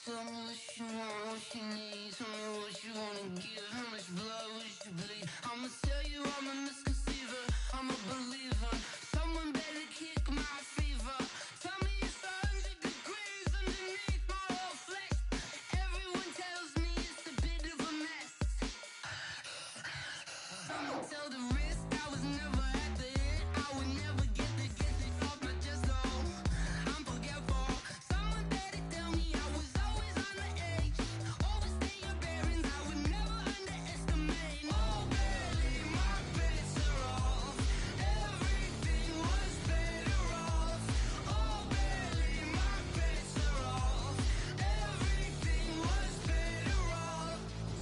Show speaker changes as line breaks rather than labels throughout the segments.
Tell me what you want, what you need. Tell me what you wanna give. How much blood would you bleed? I'ma tell you I'm a misconceiver. I'm a believer. Someone better kick my fever. Tell me it's 100 degrees underneath my whole flesh. Everyone tells me it's a bit of a mess. Someone tell the risk I was never at the end. I would never get the off my chest. Oh, I'm forgetful. Someone better tell me I was always on the edge. Overstay your bearings, I would never underestimate. Oh, barely, my bets are off. Everything was better off. Oh, barely, my bets are off. Everything was better off.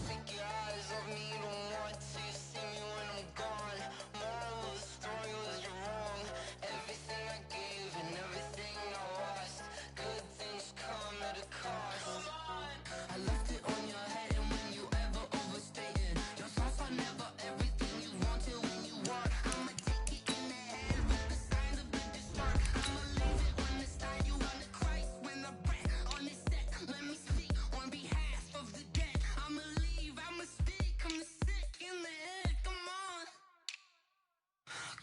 Take your eyes off me, you don't want to see me when I'm gone. Moral of the story was you're wrong. Everything I gave and everything I lost. Good things come at a cost. I left it on your head, and when you ever overstated, your thoughts are never everything you wanted when you want. I'ma take it in the head with the signs of a distraught. I'ma leave it on the side. You on the Christ when I breath on this set. Let me speak on behalf of the dead. I'ma leave, I'ma speak. I'm the sick in the head. Come on,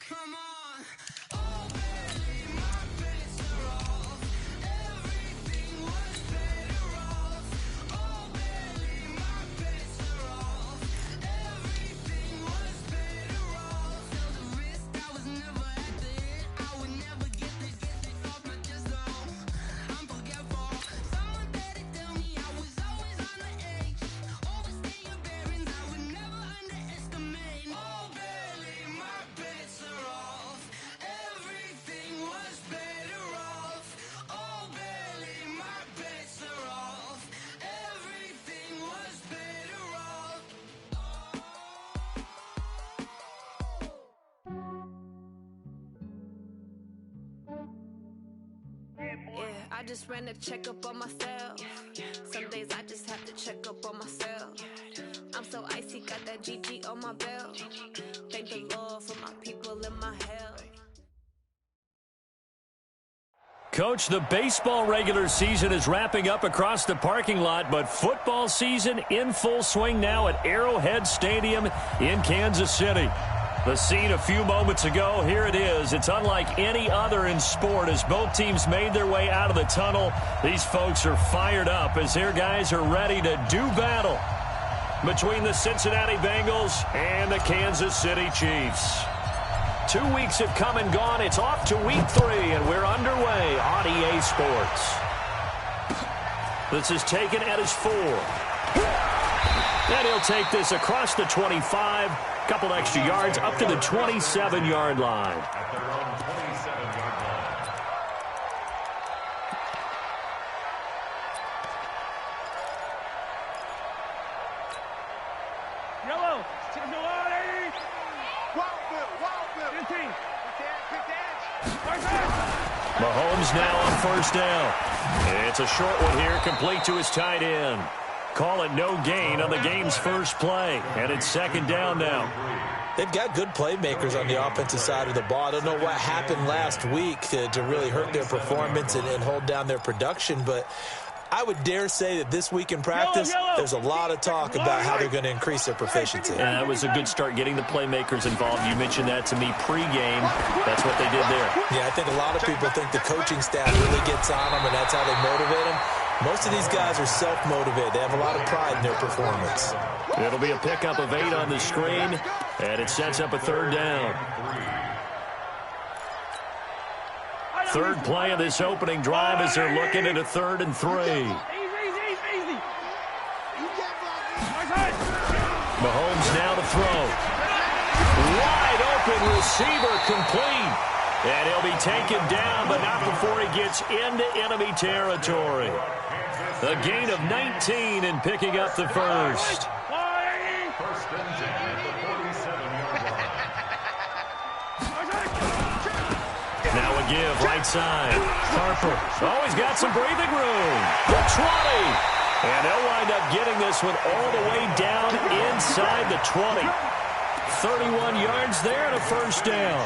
come on. Oh, barely, my bets are off. Everything was better off. Oh, barely, my bets are off. Everything was better off. Tell the risk I was never at the end. I would never get the off my chest. Oh, I'm forgetful. Someone better tell me I was always on the edge. Overstay your bearings, I would never underestimate. Oh, barely, my bets are off. Everything was better off. Oh, barely, my bets are off. Everything was better off.
Yeah, I just ran a checkup on myself. Some days I just have to check up on myself. I'm so icy, got that GG on my belt. Thank the Lord for my people in my health.
Coach, the baseball regular season is wrapping up across the parking lot, but football season in full swing now at Arrowhead Stadium in Kansas City. The scene a few moments ago, here it is. It's unlike any other in sport as both teams made their way out of the tunnel. These folks are fired up as their guys are ready to do battle between the Cincinnati Bengals and the Kansas City Chiefs. 2 weeks have come and gone. It's off to week 3, and we're underway on EA Sports. This is taken at his 4. And he'll take this across the 25, couple extra yards up to the 27-yard line.
At their own 27-yard line.
Yellow, Wildfield, 15.
Mahomes now on first down. It's a short one here, complete to his tight end. Call it no gain on the game's first play, and it's second down now.
They've got good playmakers on the offensive side of the ball. I don't know what happened last week to really hurt their performance and hold down their production, but I would dare say that this week in practice, there's a lot of talk about how they're going to increase their proficiency.
And that was a good start getting the playmakers involved. You mentioned that to me pregame. That's what they did there.
Yeah, I think a lot of people think the coaching staff really gets on them, and that's how they motivate them. Most of these guys are self-motivated. They have a lot of pride in their performance.
It'll be a pickup of 8 on the screen, and it sets up a third down. Third play of this opening drive as they're looking at a 3rd and 3. Mahomes now to throw. Wide open receiver complete. And he'll be taken down, but not before he gets into enemy territory. A gain of 19 and picking up the first.
First and 10 at the 47-yard line.
Now a give, right side. Harper. Oh, he's got some breathing room. The 20. And they'll wind up getting this one all the way down inside the 20. 31 yards there and a first down.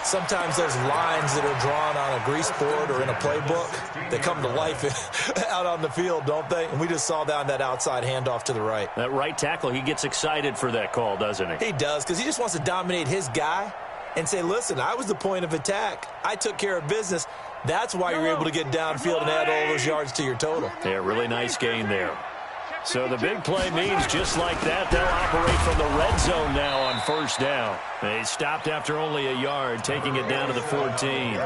Sometimes those lines that are drawn on a grease board or in a playbook, they come to life out on the field, don't they? And we just saw that on that outside handoff to the right.
That right tackle, he gets excited for that call, doesn't he?
He does, because he just wants to dominate his guy and say, listen, I was the point of attack. I took care of business. That's why you're able to get downfield and add all those yards to your total.
Yeah, really nice gain there. So the big play means just like that, they'll operate from the red zone now on first down. They stopped after only a yard, taking it down to the 14.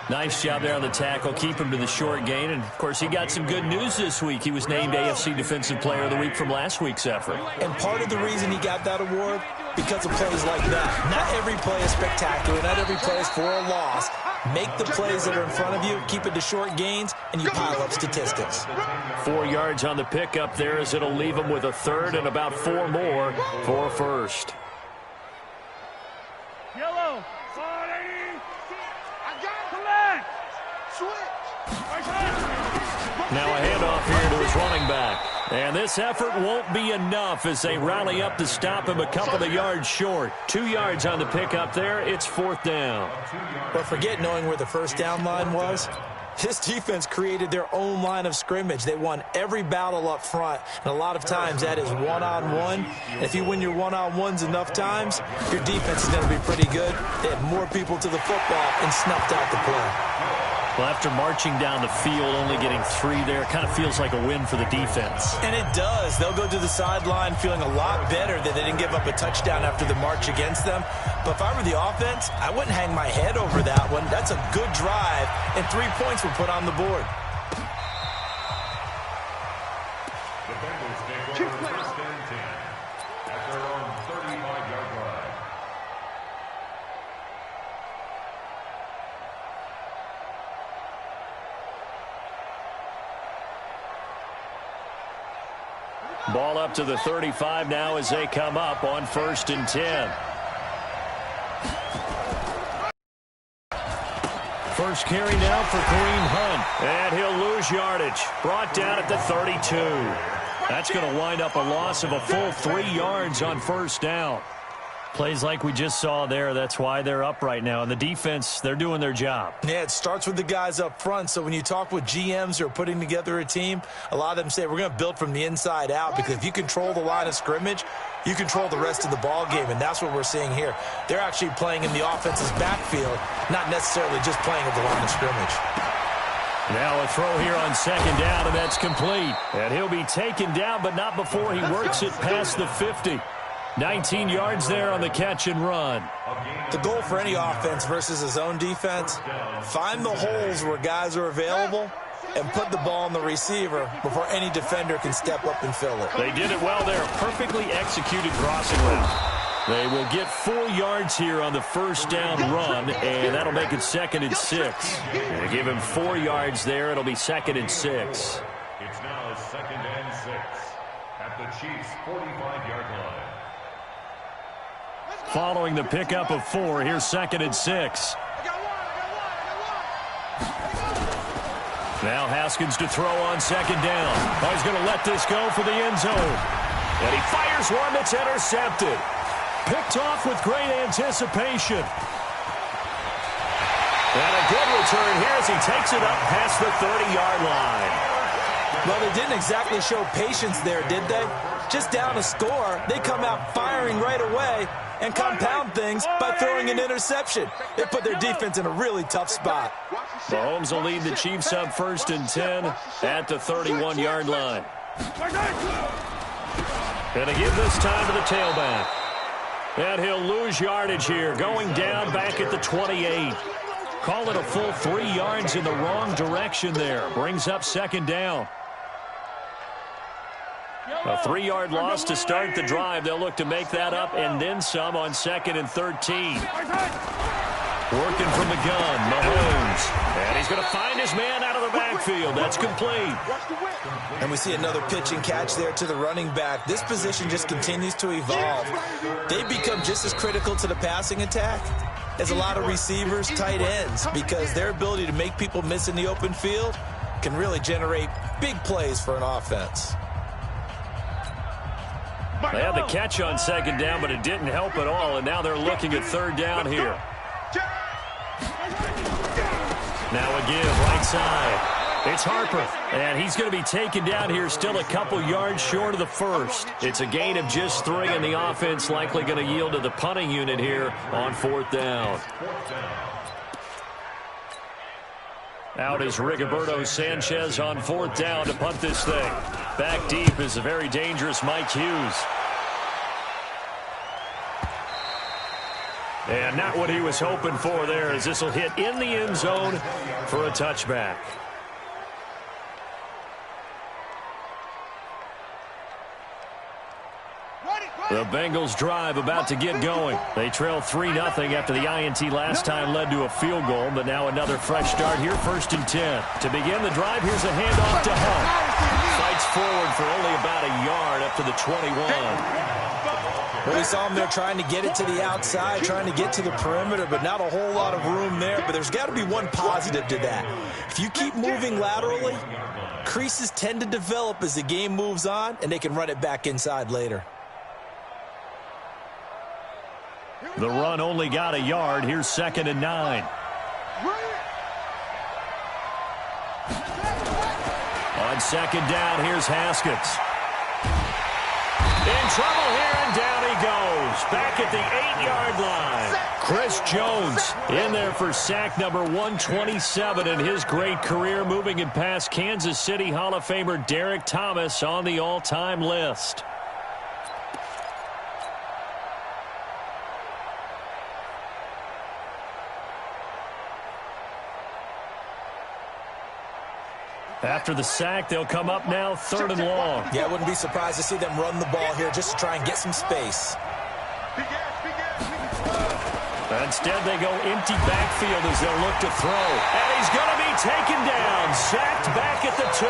Nice job there on the tackle, keep him to the short gain. And, of course, he got some good news this week. He was named AFC Defensive Player of the Week from last week's effort.
And part of the reason he got that award, because of plays like that. Not every play is spectacular. Not every play is for a loss. Make the plays that are in front of you, keep it to short gains, and you pile up statistics.
4 yards on the pickup there as it'll leave him with a third and about 4 more for a first.
Yellow. 40. I got it. Switch.
Now a handoff here to his running back. And this effort won't be enough as they rally up to stop him a couple of yards short. 2 yards on the pickup there. It's fourth down.
But forget knowing where the first down line was. This defense created their own line of scrimmage. They won every battle up front, and a lot of times that is one-on-one. And if you win your one-on-ones enough times, your defense is going to be pretty good. They had more people to the football and snuffed out the play.
Well, after marching down the field, only getting 3 there, kind of feels like a win for the defense.
And it does. They'll go to the sideline feeling a lot better that they didn't give up a touchdown after the march against them. But if I were the offense, I wouldn't hang my head over that one. That's a good drive, and 3 points were put on the board.
The Bengals take over first and 10 at their own 35-yard line.
Ball up to the 35 now as they come up on first and 10. First carry now for Kareem Hunt. And he'll lose yardage. Brought down at the 32. That's going to wind up a loss of a full 3 yards on first down. Plays like we just saw there, that's why they're up right now. And the defense, they're doing their job.
Yeah, it starts with the guys up front. So when you talk with GMs who are putting together a team, a lot of them say we're going to build from the inside out, because if you control the line of scrimmage, you control the rest of the ball game, and that's what we're seeing here. They're actually playing in the offense's backfield, not necessarily just playing at the line of scrimmage.
Now a throw here on second down, and that's complete. And he'll be taken down, but not before he works it past the 50. 19 yards there on the catch and run.
The goal for any offense versus his own defense, find the holes where guys are available and put the ball on the receiver before any defender can step up and fill it.
They did it well there. Perfectly executed crossing route. They will get 4 yards here on the first down run, and that'll make it second and 6. They give him 4 yards there. It'll be second and 6.
It's now second and 6 at the Chiefs' 45-yard line.
Following the pickup of 4, here's second and 6. Now Haskins to throw on second down. Oh, he's going to let this go for the end zone. And he fires one that's intercepted. Picked off with great anticipation. And a good return here as he takes it up past the 30-yard line.
Well, they didn't exactly show patience there, did they? Just down a score, they come out firing right away and compound things by throwing an interception. They put their defense in a really tough spot.
Mahomes will lead the Chiefs up first and 10 at the 31-yard line. And to give this time to the tailback. And he'll lose yardage here, going down back at the 28. Call it a full 3 yards in the wrong direction there. Brings up second down. A 3-yard loss to start the drive. They'll look to make that up and then some on second and 13. Working from the gun, Mahomes. And he's going to find his man out of the backfield. That's complete.
And we see another pitch and catch there to the running back. This position just continues to evolve. They become just as critical to the passing attack as a lot of receivers, tight ends, because their ability to make people miss in the open field can really generate big plays for an offense.
They had the catch on second down, but it didn't help at all, and now they're looking at third down here. Now a give right side. It's Harper, and he's going to be taken down here still a couple yards short of the first. It's a gain of just 3, and the offense likely going to yield to the punting unit here on 4th down. Out is Rigoberto Sanchez on 4th down to punt this thing. Back deep is a very dangerous Mike Hughes. And not what he was hoping for there, as this will hit in the end zone for a touchback. The Bengals drive about to get going. They trail 3-0 after the INT last time led to a field goal, but now another fresh start here, 1st and 10. To begin the drive, here's a handoff to Hunt. Fights forward for only about a yard up to the 21.
Well, we saw him there trying to get it to the outside, trying to get to the perimeter, but not a whole lot of room there. But there's got to be one positive to that. If you keep moving laterally, creases tend to develop as the game moves on, and they can run it back inside later.
The run only got a yard. Here's 2nd and 9. On 2nd down, here's Haskins. In trouble here, and down he goes. Back at the 8-yard line. Chris Jones in there for sack number 127 in his great career, moving it past Kansas City Hall of Famer Derek Thomas on the all-time list. After the sack, they'll come up now 3rd and long.
Yeah, I wouldn't be surprised to see them run the ball here just to try and get some space.
Instead, they go empty backfield as they'll look to throw. And he's going to be taken down, sacked back at the 2.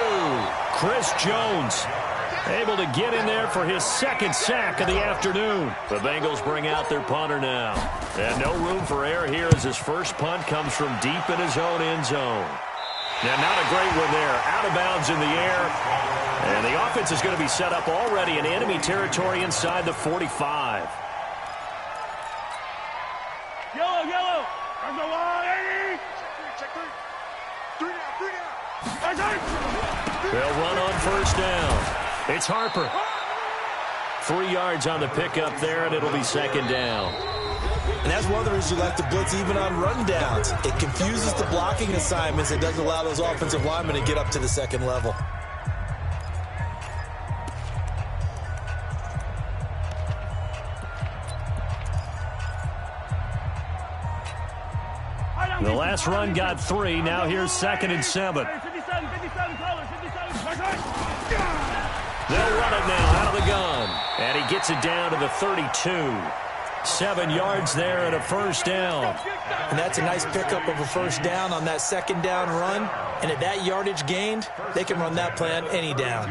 Chris Jones able to get in there for his 2nd sack of the afternoon. The Bengals bring out their punter now. And no room for error here as his first punt comes from deep in his own end zone. Now, not a great one there. Out of bounds in the air. And the offense is going to be set up already in enemy territory inside the 45.
Yellow. There's a line, 80. Check 3 down.
They'll run on 1st down. It's Harper. 3 yards on the pickup there, and it'll be 2nd down.
And that's one of the reasons you like to blitz even on rundowns. It confuses the blocking assignments. It doesn't allow those offensive linemen to get up to the 2nd level.
The last run got 3. Now here's 2nd and 7. They'll run it now out of the gun. And he gets it down to the 32. 7 yards there and a 1st down.
And that's a nice pickup of a 1st down on that 2nd down run. And at that yardage gained, they can run that play on any down.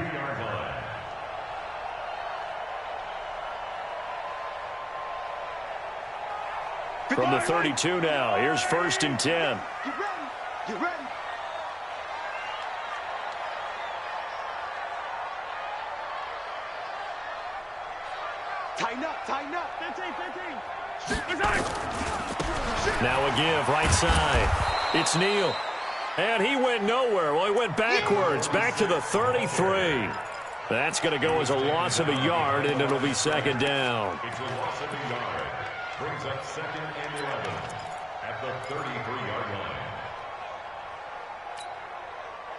From the 32 now, here's 1st and 10.
Get ready. Tighten up. 15.
Now a give, right side. It's Neal. And he went nowhere. Well, he went backwards, back to the 33. That's going to go as a loss of a yard, and it'll be 2nd down.
It's a loss of a yard. Brings up 2nd and 11 at the 33-yard line.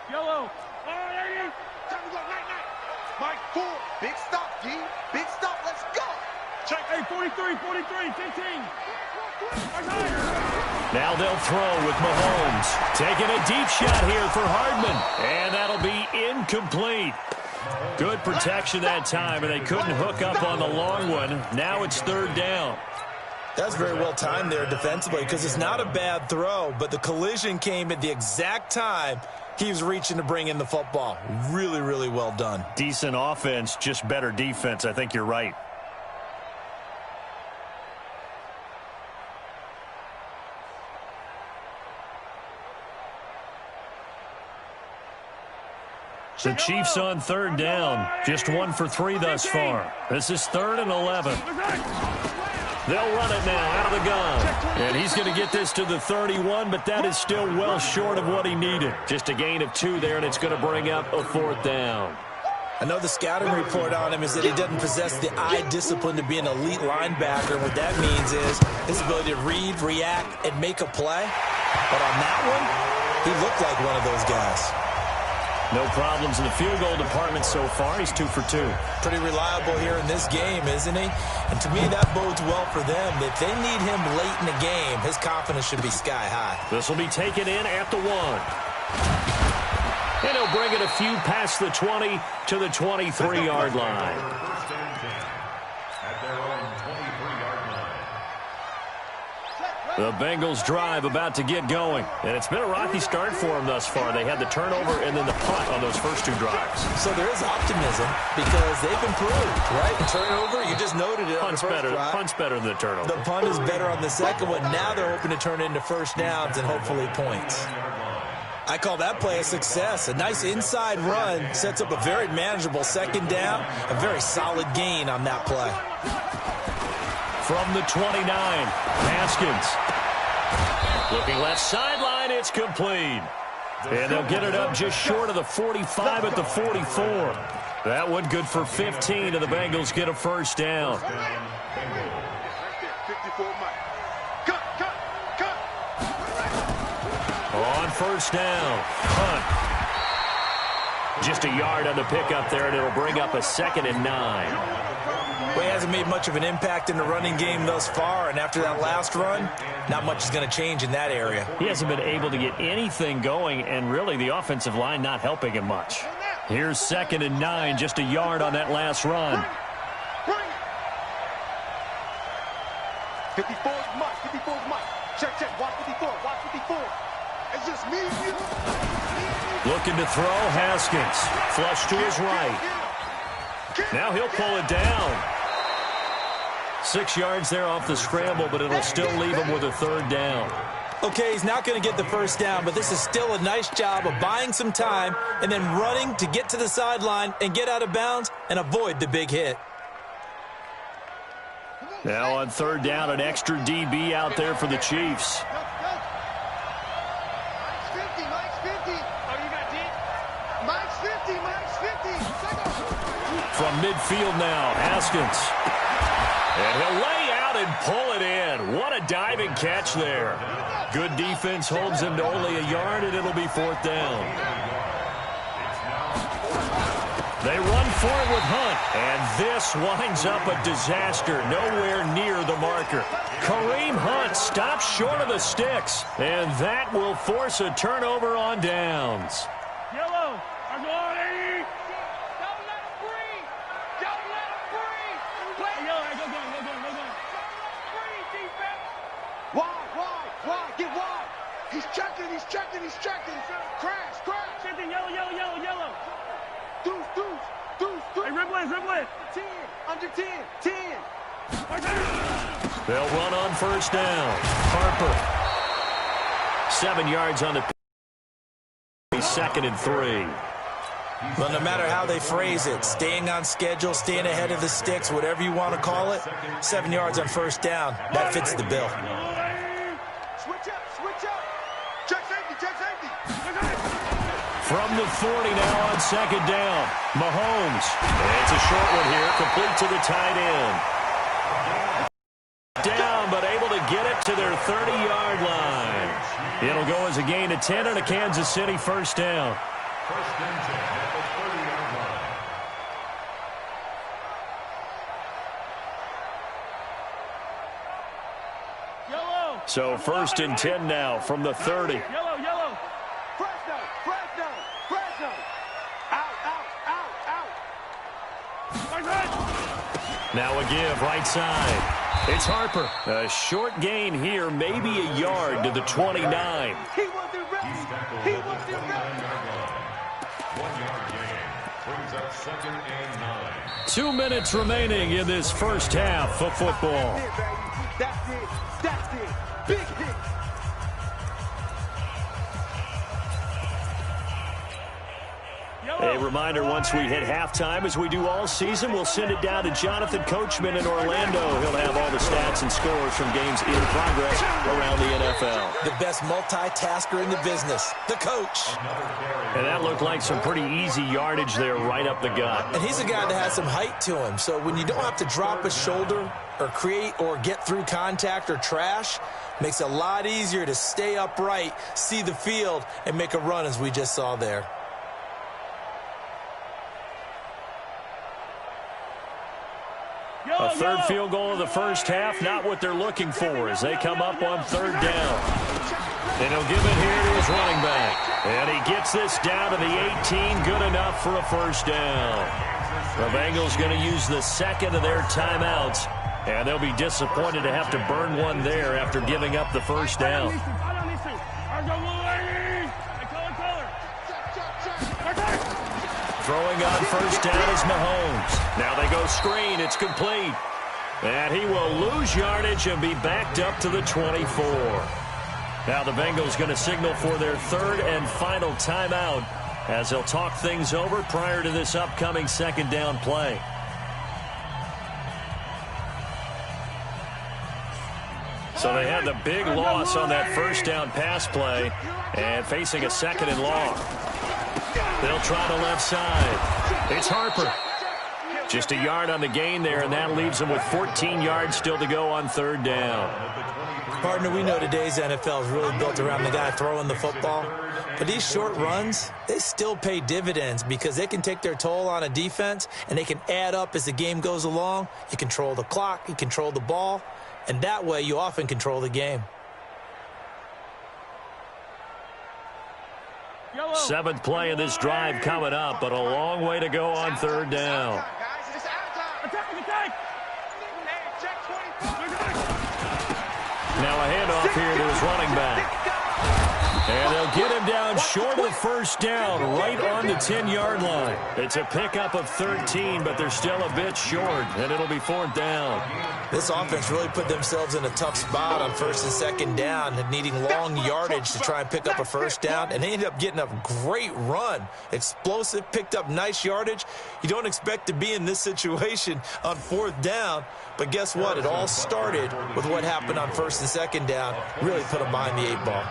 Yellow. All right, 80. Time to go. Night. Mike, 4. Big stop, G. Big stop. Let's go. Check. Hey, 43, 15.
Now they'll throw with Mahomes. Taking a deep shot here for Hardman. And that'll be incomplete. Good protection that time, and they couldn't hook up on the long one. Now it's 3rd down.
That's very well timed there defensively because it's not a bad throw, but the collision came at the exact time he was reaching to bring in the football. Really, really well done.
Decent offense, just better defense. I think you're right. The Chiefs on 3rd down. Just 1 for 3 thus far. This is 3rd and 11. They'll run it now out of the gun. And he's going to get this to the 31, but that is still well short of what he needed. Just a gain of 2 there, and it's going to bring up a 4th down.
I know the scouting report on him is that he doesn't possess the eye discipline to be an elite linebacker. What that means is his ability to read, react, and make a play. But on that one, he looked like one of those guys.
No problems in the field goal department so far. He's 2 for 2.
Pretty reliable here in this game, isn't he? And to me, that bodes well for them. If they need him late in the game, his confidence should be sky high.
This will be taken in at the 1. And he'll bring it a few past the 20 to the 23-yard line.
First and 10 at their own 23-yard line.
The Bengals drive about to get going. And it's been a rocky start for them thus far. They had the turnover and then the punt on those first 2 drives.
So there is optimism because they've improved, right? Turnover, you just noted it on the first drive.
Punt's better than the turnover.
The punt is better on the second one. Now they're hoping to turn it into first downs and hopefully points. I call that play a success. A nice inside run sets up a very manageable second down. A very solid gain on that play.
From the 29, Haskins. Looking left sideline, it's complete. And they'll get it up just short of the 45 at the 44. That one good for 15, and the Bengals get a first down.
54 Mike. Cut.
On first down, Hunt. Just a yard on the pickup there, and it'll bring up a 2nd and 9.
Well, he hasn't made much of an impact in the running game thus far, and after that last run, not much is going to change in that area.
He hasn't been able to get anything going, and really the offensive line not helping him much. Here's 2nd and 9, just a yard on that last run.
54's Mike. Check. Watch 54. It's just me and you.
Looking to throw, Haskins. Flush to his right. Now he'll pull it down. 6 yards there off the scramble, but it'll still leave him with a 3rd down.
Okay, he's not going to get the first down, but this is still a nice job of buying some time and then running to get to the sideline and get out of bounds and avoid the big hit.
Now on 3rd down, an extra DB out there for the Chiefs. From midfield now, Haskins. And he'll lay out and pull it in. What a diving catch there. Good defense holds him to only a yard, and it'll be 4th down. They run for it with Hunt, and this winds up a disaster. Nowhere near the marker. Kareem Hunt stops short of the sticks, and that will force a turnover on downs.
Yellow. I'm going, Eddie. Don't let him breathe. Play. Yellow, go. Free, defense. Wide. Get wide. He's checking. Crash. Same thing, yellow. Deuce. Hey, Riblin. 10. Under 10.
They'll run on first down. Harper. 7 yards on the 2nd and 3.
Well, no matter how they phrase it, staying on schedule, staying ahead of the sticks, whatever you want to call it, 7 yards on first down, that fits the bill.
Switch up. Check safety.
From the 40 now on 2nd down. Mahomes. And it's a short one here, complete to the tight end. Down, but able to get it to their 30-yard line. It'll go as a gain of 10 and a Kansas City first down.
First and 10 at the 30-yard line.
Yellow.
So 1st and 10 now from the 30.
Yellow. Fresno. Out.
Now a give right side. It's Harper. A short gain here, maybe a yard to the 29.
He wasn't ready.
29-yard line. 1 yard gain. Brings up 2nd and 9.
2 minutes remaining in this first half of football.
That's it. Big hit.
A reminder, once we hit halftime, as we do all season, we'll send it down to Jonathan Coachman in Orlando. He'll have all the stats and scores from games in progress around the NFL.
The best multitasker in the business, the coach.
And that looked like some pretty easy yardage there right up the gut.
And he's a guy that has some height to him, so when you don't have to drop a shoulder or create or get through contact or trash, makes it a lot easier to stay upright, see the field, and make a run as we just saw there.
A third field goal of the first half, not what they're looking for as they come up on third down. And he'll give it here to his running back. And he gets this down to the 18, good enough for a first down. The Bengals going to use the second of their timeouts, and they'll be disappointed to have to burn one there after giving up the first down. Throwing on first down is Mahomes. Now they go screen. It's complete. And he will lose yardage and be backed up to the 24. Now the Bengals going to signal for their third and final timeout as they'll talk things over prior to this upcoming second down play. So they had the big loss on that first down pass play and facing a second and long. They'll try the left side. It's Harper. Just a yard on the gain there, and that leaves them with 14 yards still to go on third down.
Partner, we know today's NFL is really built around the guy throwing the football. But these short runs, they still pay dividends because they can take their toll on a defense, and they can add up as the game goes along. You control the clock, you control the ball, and that way you often control the game.
Seventh play of this drive coming up, but a long way to go on third down. Now a handoff here to his running back. And they'll get him down short of the first down, right on the 10-yard line. It's a pickup of 13, but they're still a bit short, and it'll be fourth down.
This offense really put themselves in a tough spot on first and second down, needing long yardage to try and pick up a first down, and they ended up getting a great run. Explosive, picked up nice yardage. You don't expect to be in this situation on fourth down, but guess what? It all started with what happened on first and second down. Really put them behind the 8 ball.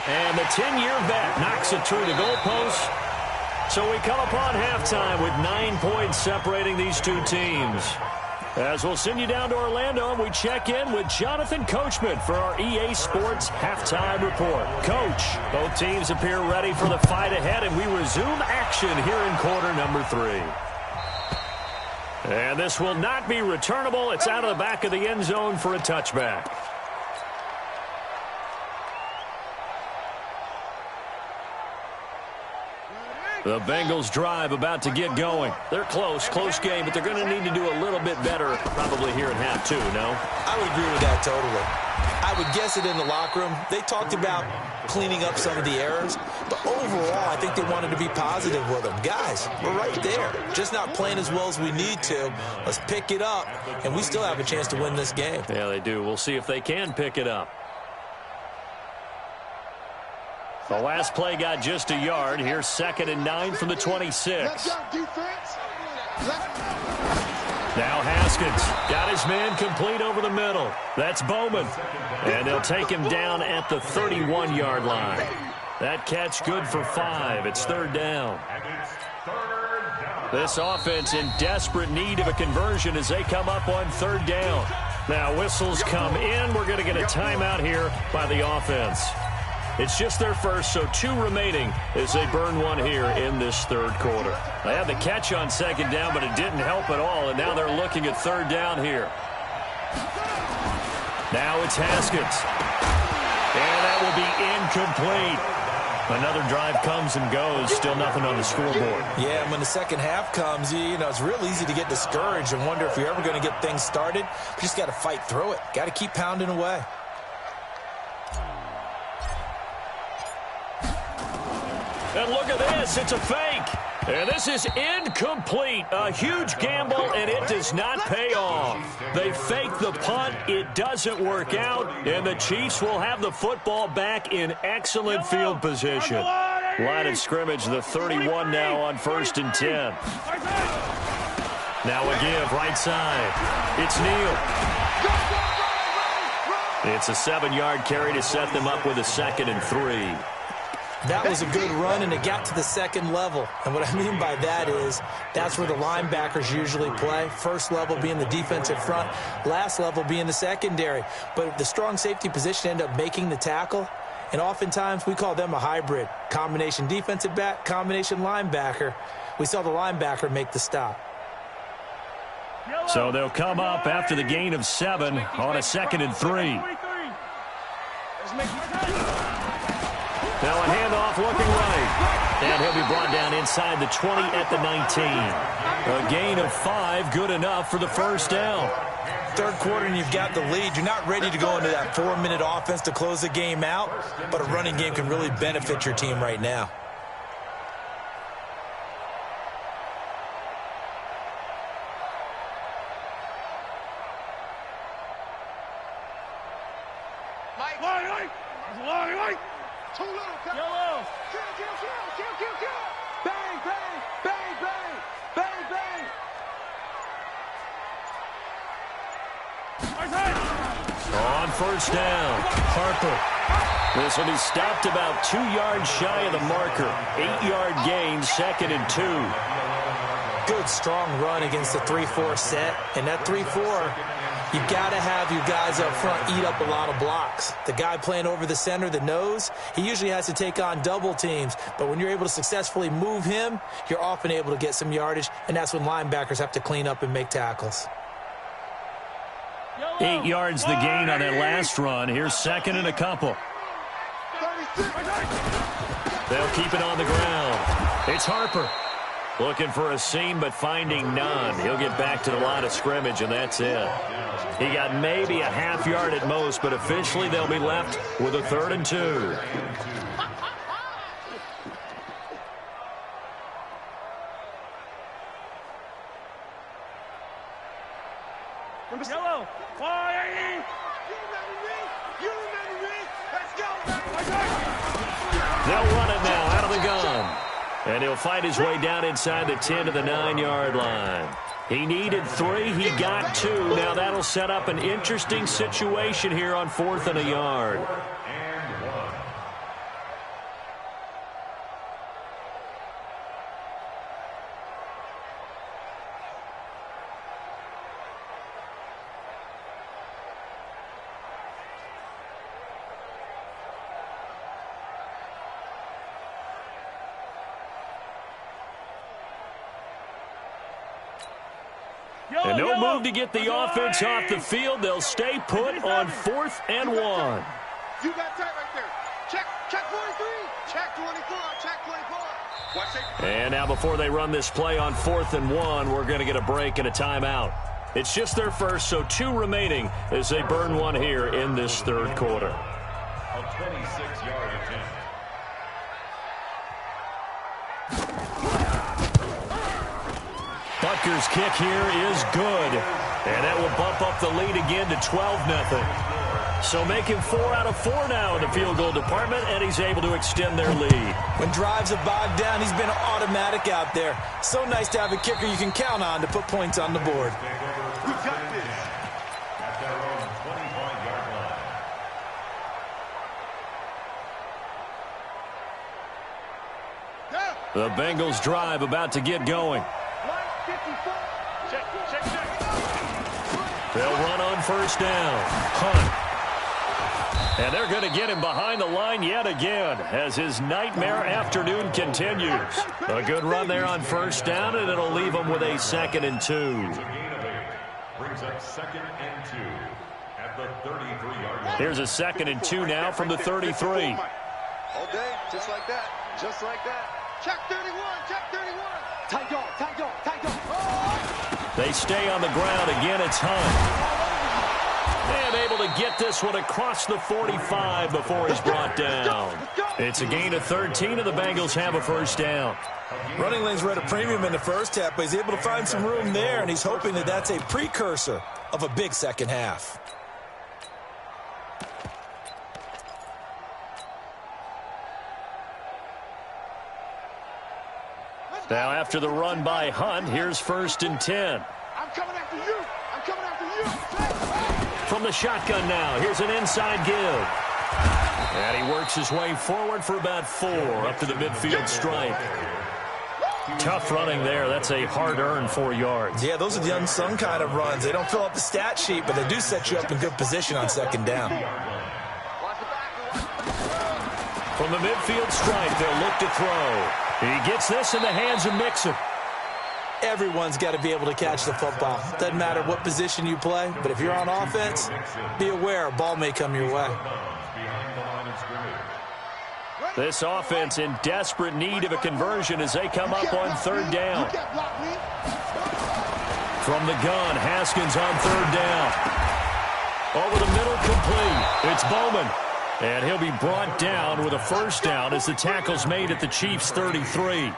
And the 10-year vet knocks it through the goalpost. So we come upon halftime with 9 points separating these two teams. As we'll send you down to Orlando, and we check in with Jonathan Coachman for our EA Sports Halftime Report. Coach, both teams appear ready for the fight ahead, and we resume action here in quarter number 3. And this will not be returnable. It's out of the back of the end zone for a touchback. The Bengals drive about to get going. They're close game, but they're going to need to do a little bit better probably here in half 2, no?
I would agree with that totally. I would guess it in the locker room. They talked about cleaning up some of the errors, but overall, I think they wanted to be positive with them. Guys, we're right there. Just not playing as well as we need to. Let's pick it up, and we still have a chance to win this game.
Yeah, they do. We'll see if they can pick it up. The last play got just a yard. Here's 2nd and 9 from the 26. Now Haskins got his man complete over the middle. That's Bowman. And they'll take him down at the 31-yard line. That catch good for 5. It's third down. This offense in desperate need of a conversion as they come up on third down. Now whistles come in. We're going to get a timeout here by the offense. It's just their first, so 2 remaining as they burn one here in this third quarter. They had the catch on second down, but it didn't help at all, and now they're looking at third down here. Now it's Haskins. And that will be incomplete. Another drive comes and goes, still nothing on the scoreboard.
Yeah, and when the second half comes, you know, it's real easy to get discouraged and wonder if you're ever going to get things started. You just got to fight through it. Got to keep pounding away.
And look at this. It's a fake. And this is incomplete. A huge gamble, and it does not pay off. They fake the punt. It doesn't work out, and the Chiefs will have the football back in excellent field position. Line of scrimmage, the 31 now on 1st and 10. Now a give, right side. It's Neal. It's a 7-yard carry to set them up with a 2nd and 3.
That was a good run, and it got to the second level. And what I mean by that is that's where the linebackers usually play. First level being the defensive front, last level being the secondary. But the strong safety position ended up making the tackle, and oftentimes we call them a hybrid. Combination defensive back, combination linebacker. We saw the linebacker make the stop.
So they'll come up after the gain of 7 on a 2nd and 3. Now a handoff looking right. And he'll be brought down inside the 20 at the 19. A gain of 5, good enough for the first down.
Third quarter and you've got the lead. You're not ready to go into that 4-minute offense to close the game out, but a running game can really benefit your team right now.
Too little, yellow. Kill. Bang, bang, bang, bang, bang, bang.
On first down, Harper. This will be stopped about 2 yards shy of the marker. 8-yard gain, 2nd and 2.
Good, strong run against the 3-4 set. And that 3-4, you got to have your guys up front eat up a lot of blocks. The guy playing over the center, the nose, he usually has to take on double teams. But when you're able to successfully move him, you're often able to get some yardage, and that's when linebackers have to clean up and make tackles.
8 yards the gain on that last run. Here's 2nd and a couple. They'll keep it on the ground. It's Harper. Looking for a seam, but finding none. He'll get back to the line of scrimmage, and that's it. He got maybe a half yard at most, but officially they'll be left with a 3rd and 2.
Yellow. Let's go,
They'll run it now out of the gun. And he'll fight his way down inside the 10 to the 9-yard line. He needed 3. He got 2. Now that'll set up an interesting situation here on 4th and a yard. And no move to get the offense off the field. They'll stay put on 4th and 1.
You got tight right there. Check 43. Check 24. Check 24. Watch it.
And now before they run this play on 4th and 1, we're going to get a break and a timeout. It's just their first, so 2 remaining as they burn 1 here in this 3rd quarter.
A 26-yard attempt.
Butker's kick here is good. And that will bump up the lead again to 12-0. So making 4 out of 4 now in the field goal department, and he's able to extend their lead.
When drives are bogged down, he's been automatic out there. So nice to have a kicker you can count on to put points on the board.
We got this.
At their own 25-yard line.
The Bengals drive about to get going.
Check.
They'll run on first down. Hunt. And they're going to get him behind the line yet again as his nightmare afternoon continues. A good run there on first down, and it'll leave him with a 2nd and 2.
A gain of 8. Brings up 2nd and 2 at the 33-yard line.
Here's a 2nd and 2 now from the 33.
All day, just like that. Just like that. Check 31. Check 31. Tight dog.
They stay on the ground again. It's Hunt. And able to get this one across the 45 before he's brought down. It's a gain of 13, and the Bengals have a first down.
Running lanes were at a premium in the first half, but he's able to find some room there, and he's hoping that that's a precursor of a big second half.
Now after the run by Hunt, here's 1st and 10.
I'm coming after you. I'm coming after you.
From the shotgun now, here's an inside give. And he works his way forward for about 4 up to the midfield stripe. Tough running there. That's a hard-earned 4 yards.
Yeah, those are the unsung kind of runs. They don't fill up the stat sheet, but they do set you up in good position on second down.
From the midfield stripe, they'll look to throw. He gets this in the hands of Mixon.
Everyone's got to be able to catch the football. Doesn't matter what position you play, but if you're on offense, be aware a ball may come your way.
This offense in desperate need of a conversion as they come up on 3rd down. From the gun, Haskins on 3rd down. Over the middle, complete. It's Bowman. And he'll be brought down with a first down as the tackle's made at the Chiefs' 33.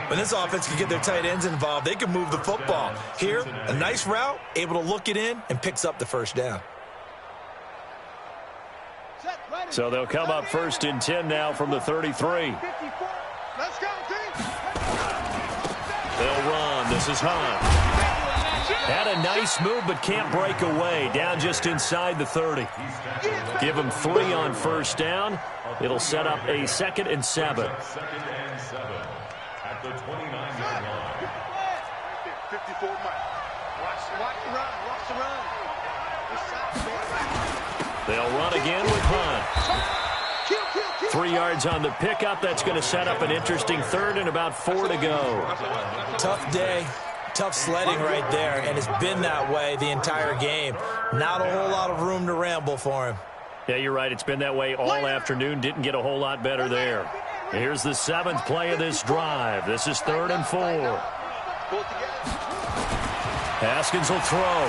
When this offense can get their tight ends involved, they can move the football. Here, a nice route, able to look it in, and picks up the first down.
So they'll come up 1st and 10 now from the 33.
Let's go, team.
They'll run. This is Hunt. Had a nice move but can't break away. Down just inside the 30. Give him 3 on first down. It'll set up a 2nd and 7.
At the 29-yard line.
54 Mike. Watch the run. Watch the run.
They'll run again with Hunt. 3 yards on the pickup. That's going to set up an interesting 3rd and about 4 to go.
Tough day. Tough sledding right there, and it's been that way the entire game. Not a whole lot of room to ramble for him.
Yeah, you're right. It's been that way all afternoon. Didn't get a whole lot better there. Here's the 7th play of this drive. This is 3rd and 4. Haskins will throw.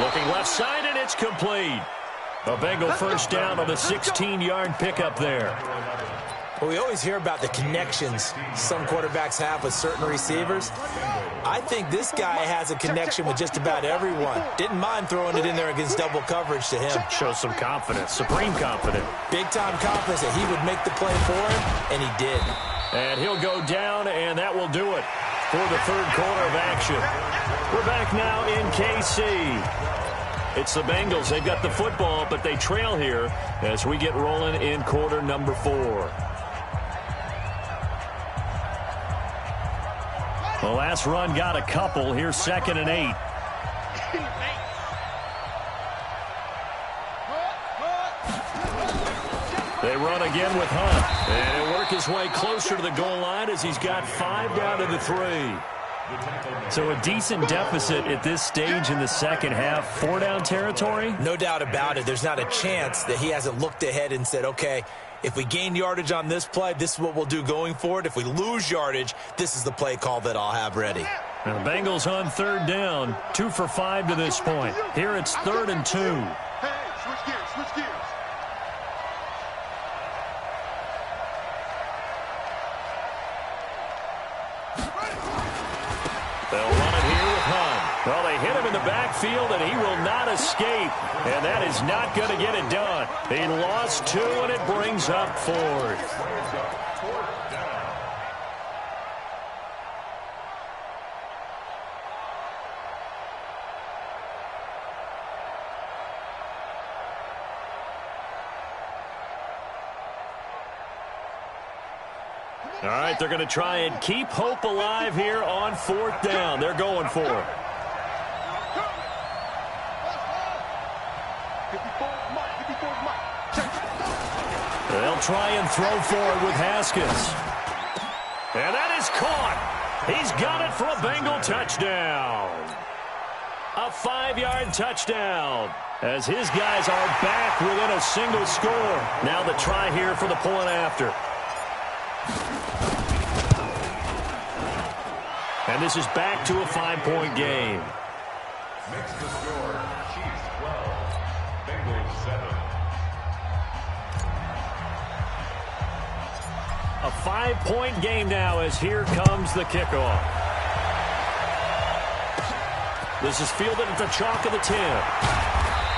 Looking left side, and it's complete. A Bengal first down on the 16-yard pickup there.
Well, we always hear about the connections some quarterbacks have with certain receivers. I think this guy has a connection with just about everyone. Didn't mind throwing it in there against double coverage to him.
Shows some confidence, supreme confidence.
Big-time confidence that he would make the play for him, and he did.
And he'll go down, and that will do it for the 3rd quarter of action. We're back now in KC. It's the Bengals. They've got the football, but they trail here as we get rolling in quarter number 4. The last run got a couple. Here's 2nd and 8. They run again with Hunt. And he'll work his way closer to the goal line as he's got 5 down to the 3. So a decent deficit at this stage in the second half. 4 down territory?
No doubt about it. There's not a chance that he hasn't looked ahead and said, okay, if we gain yardage on this play, this is what we'll do going forward. If we lose yardage, this is the play call that I'll have ready.
Now the Bengals on 3rd down. 2 for 5 to this point. Here it's 3rd and 2.
Hey, switch gears, switch gears.
They'll run it here with Hunt. Well, they hit him in the backfield, and he will not escape. And that is not going to get it done. He lost 2, and it brings up 4th. All right, they're going to try and keep hope alive here on 4th down. They're going for it. They'll try and throw forward with Haskins. And that is caught. He's got it for a Bengal touchdown. A 5-yard touchdown as his guys are back within a single score. Now the try here for the point after. And this is back to a 5-point game.
Makes the score Chiefs 12, Bengals 7.
A 5-point game now as here comes the kickoff. This is fielded at the chalk of the 10.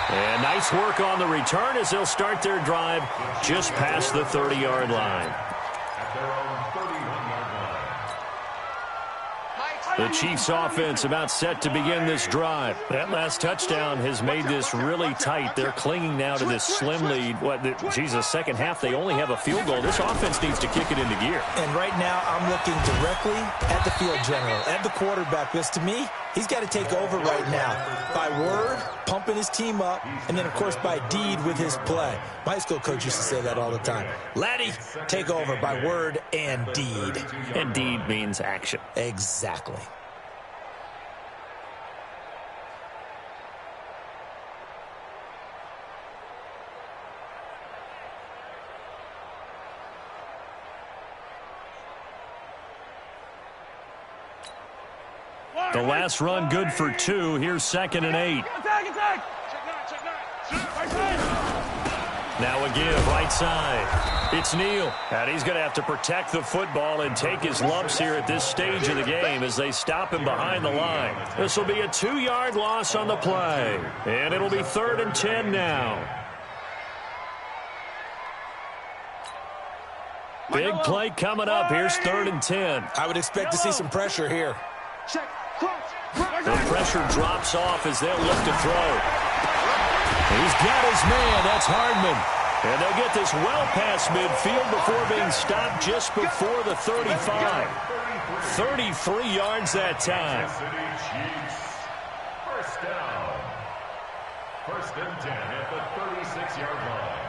And nice work on the return as they'll start their drive just past the 30-yard line.
At their own 31-yard line.
The Chiefs offense about set to begin this drive. That last touchdown has made this really tight. They're clinging now to this slim lead. Second half, they only have a field goal. This offense needs to kick it into gear.
And right now, I'm looking directly at the field general, at the quarterback, because to me, he's got to take over right now. By word, pumping his team up, and then, of course, by deed with his play. My high school coach used to say that all the time. Laddie, take over by word and deed.
And deed means action.
Exactly.
The last run good for 2. Here's 2nd and 8.
Attack.
Now a give, right side. It's Neal. And he's going to have to protect the football and take his lumps here at this stage of the game as they stop him behind the line. This will be a 2-yard loss on the play. And it'll be 3rd and 10 now. Big play coming up. Here's 3rd and 10.
I would expect to see some pressure here.
The pressure drops off as they'll look to throw. He's got his man. That's Hardman. And they'll get this well past midfield before being stopped just before the 35. 33 yards that time.
First down. 1st and 10 at the 36-yard line.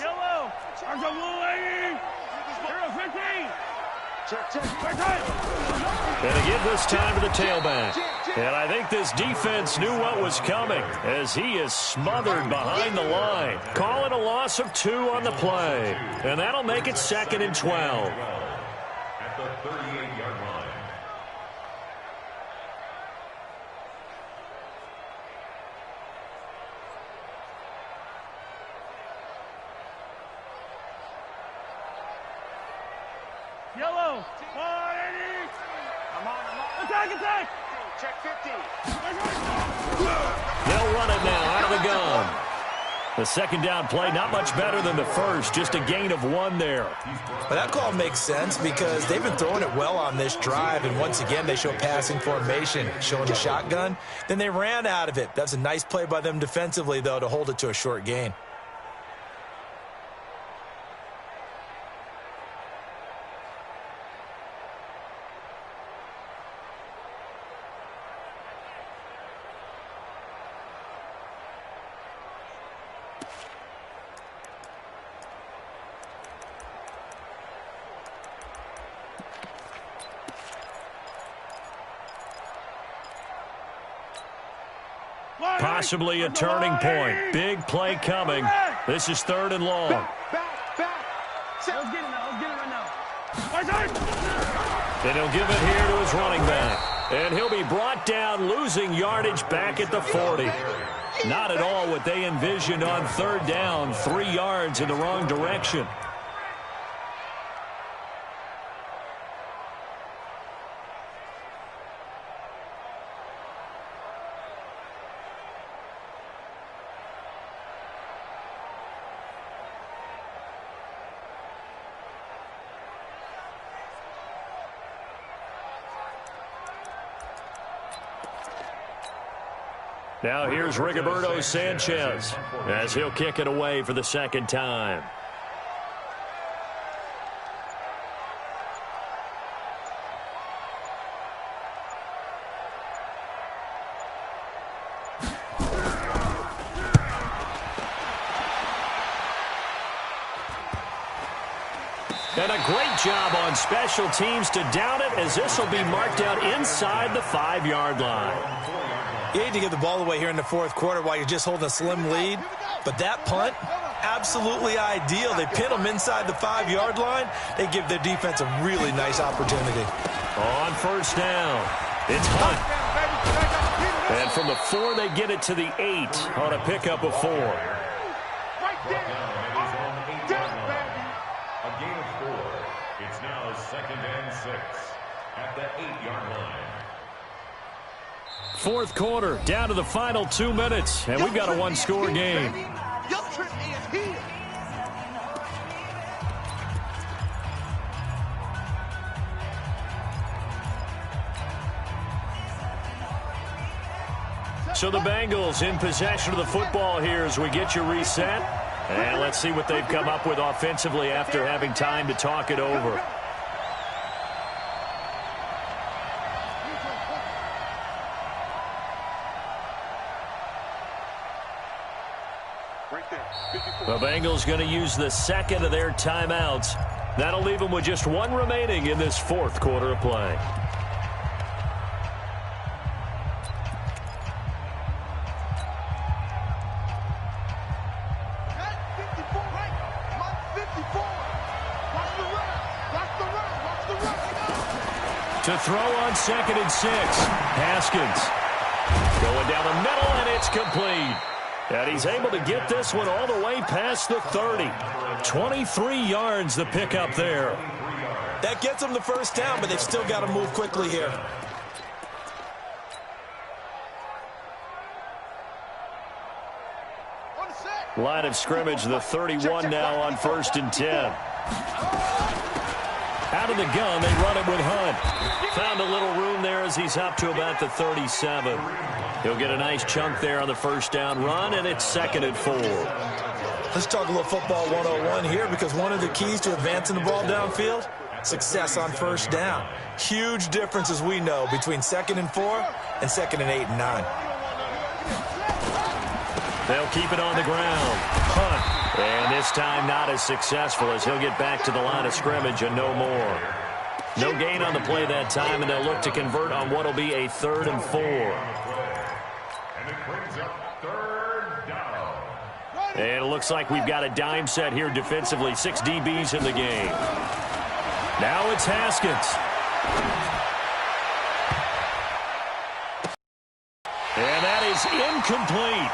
Yellow. Arms up, little lady. Hero 15. Check.
And again this time to the tailback. And I think this defense knew what was coming as he is smothered behind the line. Call it a loss of 2 on the play. And that'll make it 2nd and 12.
At the 38-yard line.
Yellow. I'm on. Attack. Check 50.
They'll run it now out of the gun. The 2nd down play, not much better than the first, just a gain of 1 there.
Well, that call makes sense because they've been throwing it well on this drive, and once again, they show passing formation, showing a shotgun. Then they ran out of it. That's a nice play by them defensively, though, to hold it to a short gain.
Possibly a turning point. Big play coming. This is 3rd and long.
Let's get it right now.
And he'll give it here to his running back. And he'll be brought down, losing yardage back at the 40. Not at all what they envisioned on 3rd down. 3 yards in the wrong direction. Now here's Rigoberto Sanchez as he'll kick it away for the 2nd time. And a great job on special teams to down it as this will be marked out inside the 5-yard line.
You hate to give the ball away here in the fourth quarter while you're just holding a slim lead, but that punt, absolutely ideal. They pin them inside the 5-yard line. They give their defense a really nice opportunity.
On first down, it's Hunt. And from the 4, they get it to the 8 on a pickup of 4.
A gain of 4. It's now 2nd and 6 at the 8-yard line.
Fourth quarter, down to the final 2 minutes, and we've got a one-score game. So the Bengals in possession of the football here as we get you reset. And let's see what they've come up with offensively after having time to talk it over. The Bengals going to use the second of their timeouts. That'll leave them with just 1 remaining in this fourth quarter of play. To throw on 2nd and 6. Haskins going down the middle, and it's complete. And he's able to get this one all the way past the 30. 23 yards the pickup there.
That gets them the first down, but they've still got to move quickly here.
Line of scrimmage, the 31 now on 1st and 10. Out of the gun, they run it with Hunt. Found a little room there as he's up to about the 37. He'll get a nice chunk there on the first down run, and it's 2nd and 4.
Let's talk a little football 101 here, because one of the keys to advancing the ball downfield, success on first down. Huge difference, as we know, between 2nd and 4 and 2nd and 8 and 9.
They'll keep it on the ground. Hunt. And this time not as successful as he'll get back to the line of scrimmage and no more. No gain on the play that time, and they'll look to convert on what will be a 3rd and 4.
And it brings up 3rd down.
And it looks like we've got a dime set here defensively. 6 DBs in the game. Now it's Haskins. And that is incomplete.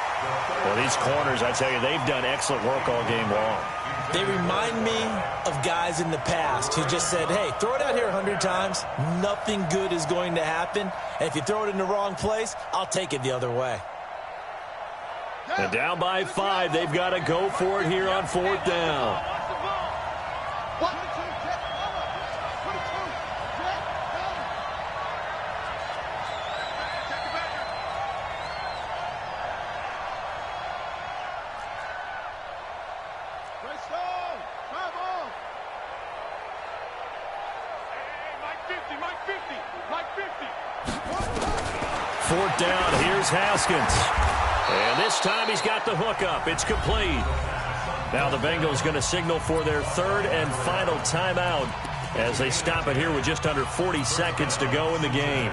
Well, these corners, I tell you, they've done excellent work all game long.
They remind me of guys in the past who just said, hey, throw it out here 100 times. Nothing good is going to happen. And if you throw it in the wrong place, I'll take it the other way.
And down by 5, they've got to go for it here on 4th down. Fourth down, here's Haskins. And this time he's got the hook up. It's complete. Now the Bengals going to signal for their 3rd and final timeout as they stop it here with just under 40 seconds to go in the game.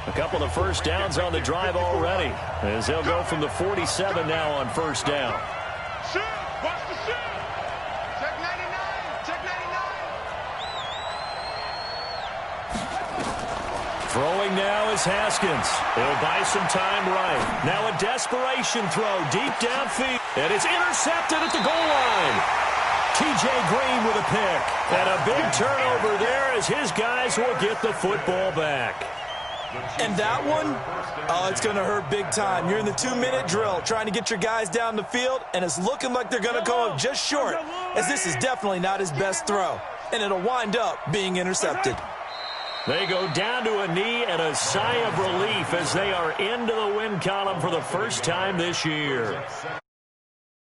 A couple of first downs on the drive already, as they'll go from the 47 now on first down.
Shoot! Watch the shoot! Check 99! Check 99!
Throwing now is Haskins. He'll buy some time right. Now a desperation throw deep downfield. And it's intercepted at the goal line. TJ Green with a pick. And a big turnover there as his guys will get the football back.
And that one, oh, it's going to hurt big time. You're in the 2-minute drill trying to get your guys down the field, and it's looking like they're going to go up just short, as this is definitely not his best throw. And it'll wind up being intercepted.
They go down to a knee and a sigh of relief as they are into the win column for the first time this year.